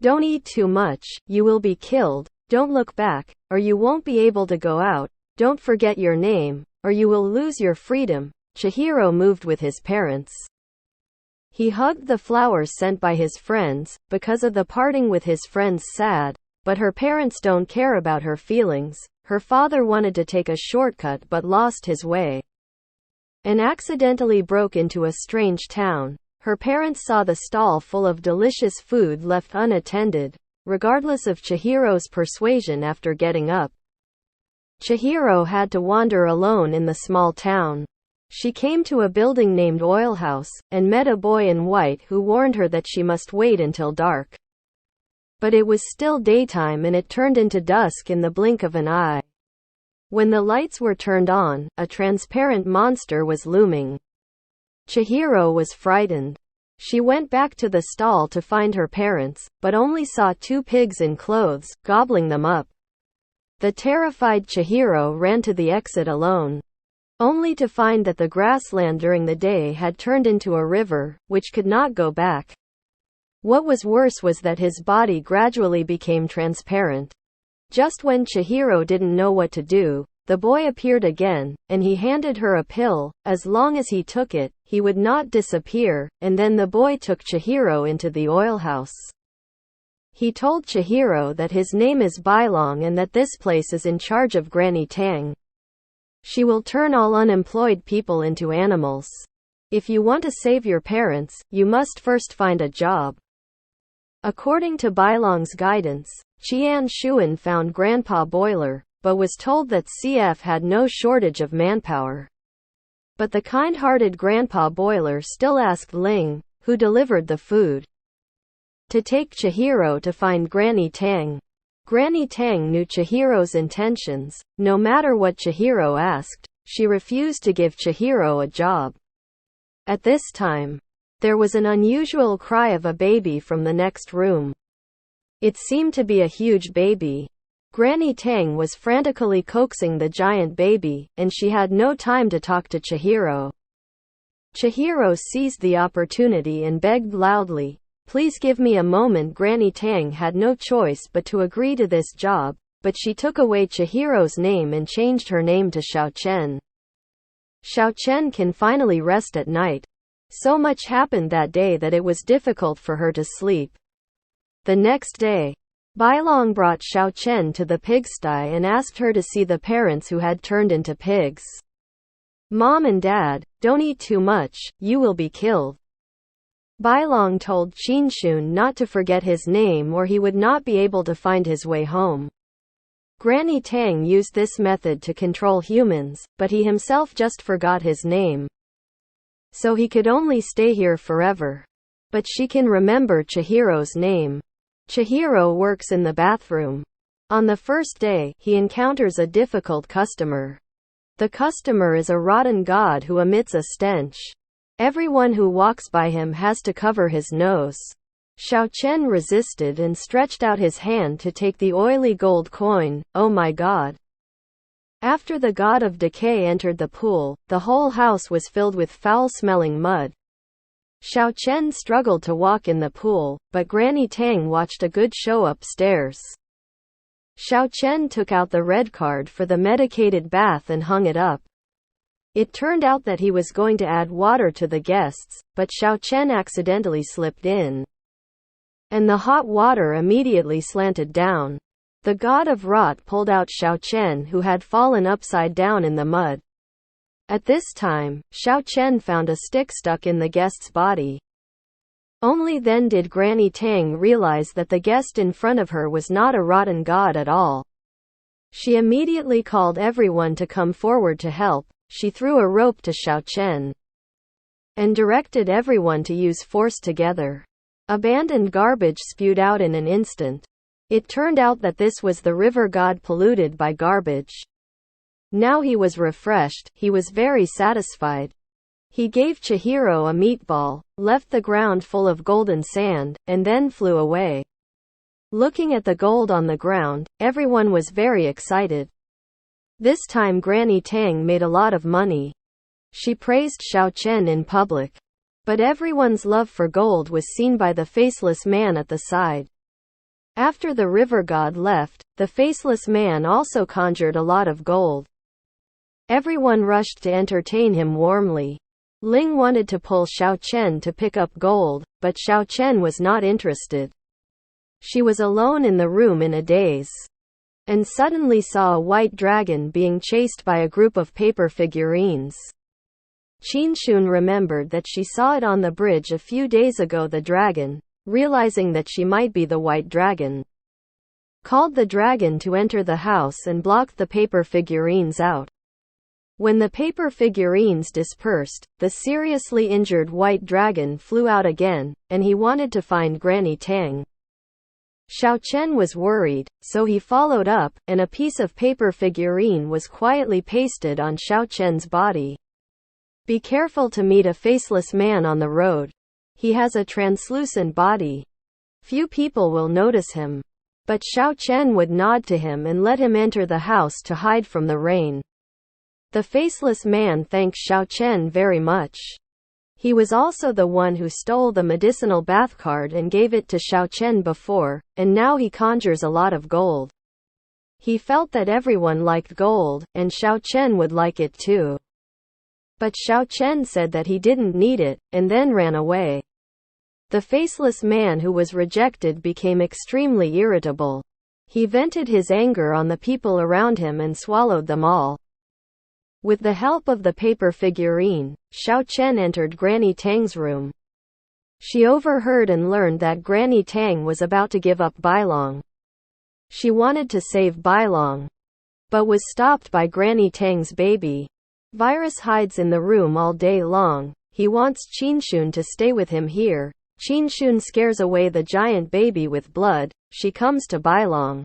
Don't eat too much, you will be killed. Don't look back, or you won't be able to go out. Don't forget your name, or you will lose your freedom. Chihiro moved with his parents. He hugged the flowers sent by his friends, because of the parting with his friends sad, but her parents don't care about her feelings. Her father wanted to take a shortcut but lost his way and accidentally broke into a strange town. Her parents saw the stall full of delicious food left unattended, regardless of Chihiro's persuasion. After getting up, Chihiro had to wander alone in the small town. She came to a building named Oil House, and met a boy in white who warned her that she must wait until dark. But it was still daytime and it turned into dusk in the blink of an eye. When the lights were turned on, a transparent monster was looming. Chihiro was frightened. She went back to the stall to find her parents, but only saw 2 pigs in clothes, gobbling them up. The terrified Chihiro ran to the exit alone, only to find that the grassland during the day had turned into a river, which could not go back. What was worse was that his body gradually became transparent. Just when Chihiro didn't know what to do, the boy appeared again, and he handed her a pill. As long as he took it, he would not disappear, and then the boy took Chihiro into the oil house. He told Chihiro that his name is Bailong and that this place is in charge of Granny Tang. She will turn all unemployed people into animals. If you want to save your parents, you must first find a job. According to Bailong's guidance, Qian Shuan found Grandpa Boiler, but was told that CF had no shortage of manpower. But the kind-hearted Grandpa Boiler still asked Ling, who delivered the food, to take Chihiro to find Granny Tang. Granny Tang knew Chihiro's intentions. No matter what Chihiro asked, she refused to give Chihiro a job. At this time, there was an unusual cry of a baby from the next room. It seemed to be a huge baby. Granny Tang was frantically coaxing the giant baby, and she had no time to talk to Chihiro. Chihiro seized the opportunity and begged loudly, "Please give me a moment." Granny Tang had no choice but to agree to this job, but she took away Chihiro's name and changed her name to Xiao Chen. Xiao Chen can finally rest at night. So much happened that day that it was difficult for her to sleep. The next day, Bailong brought Xiao Chen to the pigsty and asked her to see the parents who had turned into pigs. "Mom and Dad, don't eat too much, you will be killed." Bailong told Qinshun not to forget his name or he would not be able to find his way home. Granny Tang used this method to control humans, but he himself just forgot his name. So he could only stay here forever. But she can remember Chihiro's name. Chihiro works in the bathroom. On the first day, he encounters a difficult customer. The customer is a rotten god who emits a stench. Everyone who walks by him has to cover his nose. Xiao Chen resisted and stretched out his hand to take the oily gold coin. Oh my god. After the god of decay entered the pool, the whole house was filled with foul-smelling mud. Xiao Chen struggled to walk in the pool, but Granny Tang watched a good show upstairs. Xiao Chen took out the red card for the medicated bath and hung it up. It turned out that he was going to add water to the guests, but Xiao Chen accidentally slipped in, and the hot water immediately slanted down. The god of rot pulled out Xiao Chen, who had fallen upside down in the mud. At this time, Xiao Chen found a stick stuck in the guest's body. Only then did Granny Tang realize that the guest in front of her was not a rotten god at all. She immediately called everyone to come forward to help. She threw a rope to Xiao Chen and directed everyone to use force together. Abandoned garbage spewed out in an instant. It turned out that this was the river god polluted by garbage. Now he was refreshed, he was very satisfied. He gave Chihiro a meatball, left the ground full of golden sand, and then flew away. Looking at the gold on the ground, everyone was very excited. This time Granny Tang made a lot of money. She praised Xiao Chen in public. But everyone's love for gold was seen by the faceless man at the side. After the river god left, the faceless man also conjured a lot of gold. Everyone rushed to entertain him warmly. Ling wanted to pull Xiao Chen to pick up gold, but Xiao Chen was not interested. She was alone in the room in a daze, and suddenly saw a white dragon being chased by a group of paper figurines. Qinshun remembered that she saw it on the bridge a few days ago. The dragon, realizing that she might be the white dragon, called the dragon to enter the house and blocked the paper figurines out. When the paper figurines dispersed, the seriously injured white dragon flew out again, and he wanted to find Granny Tang. Xiao Chen was worried, so he followed up, and a piece of paper figurine was quietly pasted on Xiao Chen's body. Be careful to meet a faceless man on the road. He has a translucent body. Few people will notice him. But Xiao Chen would nod to him and let him enter the house to hide from the rain. The faceless man thanked Xiao Chen very much. He was also the one who stole the medicinal bath card and gave it to Xiao Chen before, and now he conjures a lot of gold. He felt that everyone liked gold, and Xiao Chen would like it too. But Xiao Chen said that he didn't need it, and then ran away. The faceless man who was rejected became extremely irritable. He vented his anger on the people around him and swallowed them all. With the help of the paper figurine, Xiao Chen entered Granny Tang's room. She overheard and learned that Granny Tang was about to give up Bailong. She wanted to save Bailong, but was stopped by Granny Tang's baby. Virus hides in the room all day long. He wants Qinshun to stay with him here. Qinshun scares away the giant baby with blood. She comes to Bailong.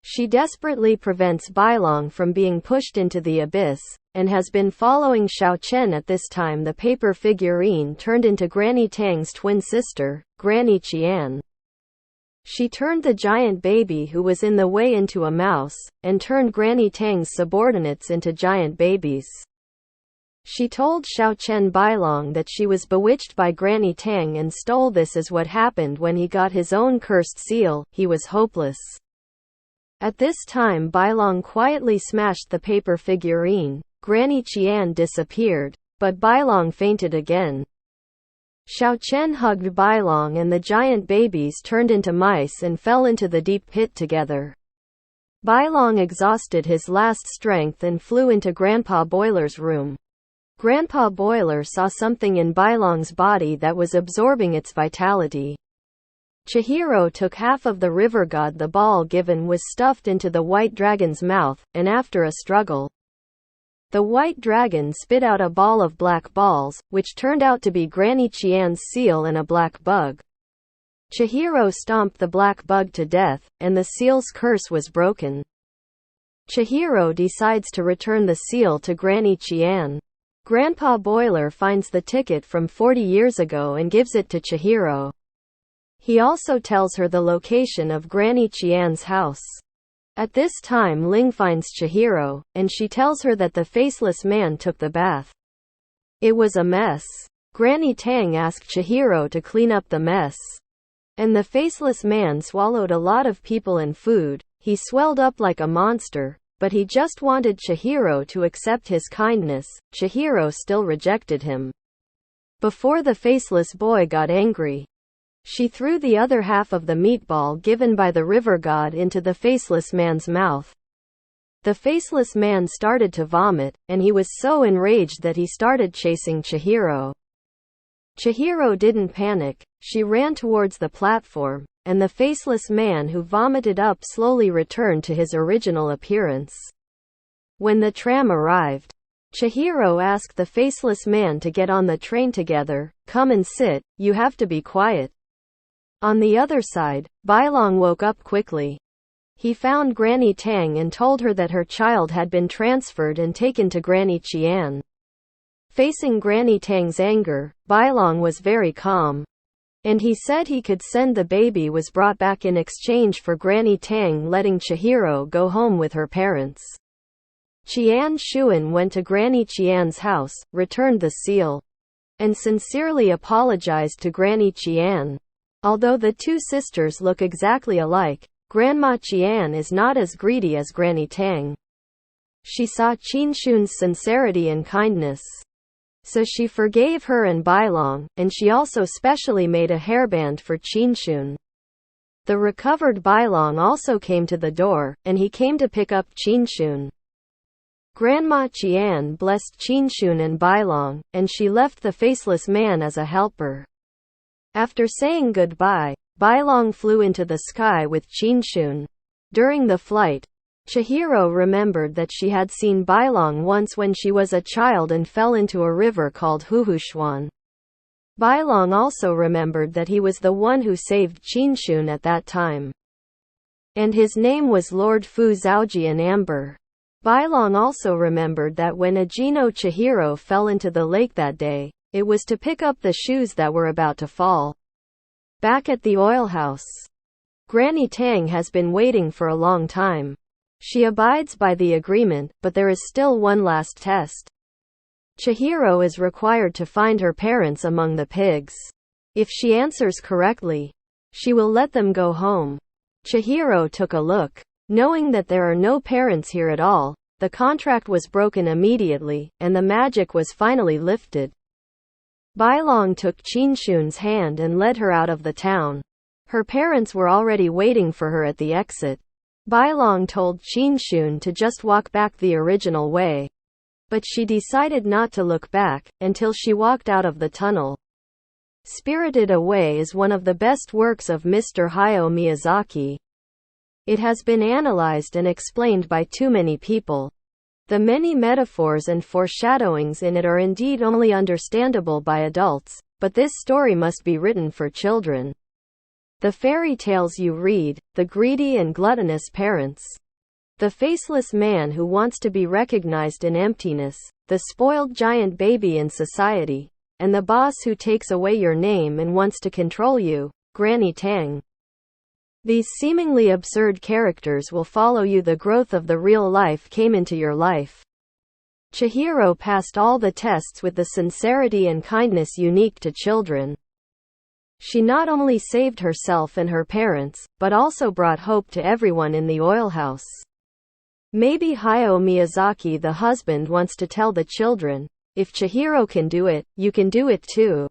She desperately prevents Bailong from being pushed into the abyss, and has been following Xiao Chen. At this time the paper figurine turned into Granny Tang's twin sister, Granny Qian. She turned the giant baby who was in the way into a mouse, and turned Granny Tang's subordinates into giant babies. She told Xiao Chen Bailong that she was bewitched by Granny Tang and stole. This is what happened when he got his own cursed seal. He was hopeless. At this time Bailong quietly smashed the paper figurine. Granny Qian disappeared, but Bailong fainted again. Xiao Chen hugged Bailong and the giant babies turned into mice and fell into the deep pit together. Bailong exhausted his last strength and flew into Grandpa Boiler's room. Grandpa Boiler saw something in Bailong's body that was absorbing its vitality. Chihiro took half of the river god. The ball given was stuffed into the white dragon's mouth, and after a struggle, the white dragon spit out a ball of black balls, which turned out to be Granny Qian's seal and a black bug. Chihiro stomped the black bug to death, and the seal's curse was broken. Chihiro decides to return the seal to Granny Qian. Grandpa Boiler finds the ticket from 40 years ago and gives it to Chihiro. He also tells her the location of Granny Qian's house. At this time Ling finds Chihiro, and she tells her that the faceless man took the bath. It was a mess. Granny Tang asked Chihiro to clean up the mess. And the faceless man swallowed a lot of people and food. He swelled up like a monster, but he just wanted Chihiro to accept his kindness. Chihiro still rejected him. Before the faceless boy got angry, she threw the other half of the meatball given by the river god into the faceless man's mouth. The faceless man started to vomit, and he was so enraged that he started chasing Chihiro. Chihiro didn't panic. She ran towards the platform, and the faceless man who vomited up slowly returned to his original appearance. When the tram arrived, Chihiro asked the faceless man to get on the train together. Come and sit, you have to be quiet. On the other side, Bailong woke up quickly. He found Granny Tang and told her that her child had been transferred and taken to Granny Qian. Facing Granny Tang's anger, Bailong was very calm. And he said he could send the baby was brought back in exchange for Granny Tang letting Chihiro go home with her parents. Qian Shuan went to Granny Qian's house, returned the seal, and sincerely apologized to Granny Qian. Although the two sisters look exactly alike, Grandma Qian is not as greedy as Granny Tang. She saw Qinshun's sincerity and kindness, so she forgave her and Bailong, and she also specially made a hairband for Qinshun. The recovered Bailong also came to the door, and he came to pick up Qinshun. Grandma Qian blessed Qinshun and Bailong, and she left the faceless man as a helper. After saying goodbye, Bailong flew into the sky with Qinshun. During the flight, Chihiro remembered that she had seen Bailong once when she was a child and fell into a river called Huhushuan. Bailong also remembered that he was the one who saved Qinshun at that time, and his name was Lord Fu Zhaojian Amber. Bailong also remembered that when Ajino Chihiro fell into the lake that day, it was to pick up the shoes that were about to fall. Back at the oil house, Granny Tang has been waiting for a long time. She abides by the agreement, but there is still one last test. Chihiro is required to find her parents among the pigs. If she answers correctly, she will let them go home. Chihiro took a look. Knowing that there are no parents here at all, the contract was broken immediately, and the magic was finally lifted. Bailong took Qinshun's hand and led her out of the town. Her parents were already waiting for her at the exit. Bailong told Qinshun to just walk back the original way, but she decided not to look back until she walked out of the tunnel. Spirited Away is one of the best works of Mr. Hayao Miyazaki. It has been analyzed and explained by too many people. The many metaphors and foreshadowings in it are indeed only understandable by adults, but this story must be written for children. The fairy tales you read, the greedy and gluttonous parents, the faceless man who wants to be recognized in emptiness, the spoiled giant baby in society, and the boss who takes away your name and wants to control you, Granny Tang. These seemingly absurd characters will follow you. The growth of the real life came into your life. Chihiro passed all the tests with the sincerity and kindness unique to children. She not only saved herself and her parents, but also brought hope to everyone in the oil house. Maybe Hayao Miyazaki, the husband, wants to tell the children, if Chihiro can do it, you can do it too.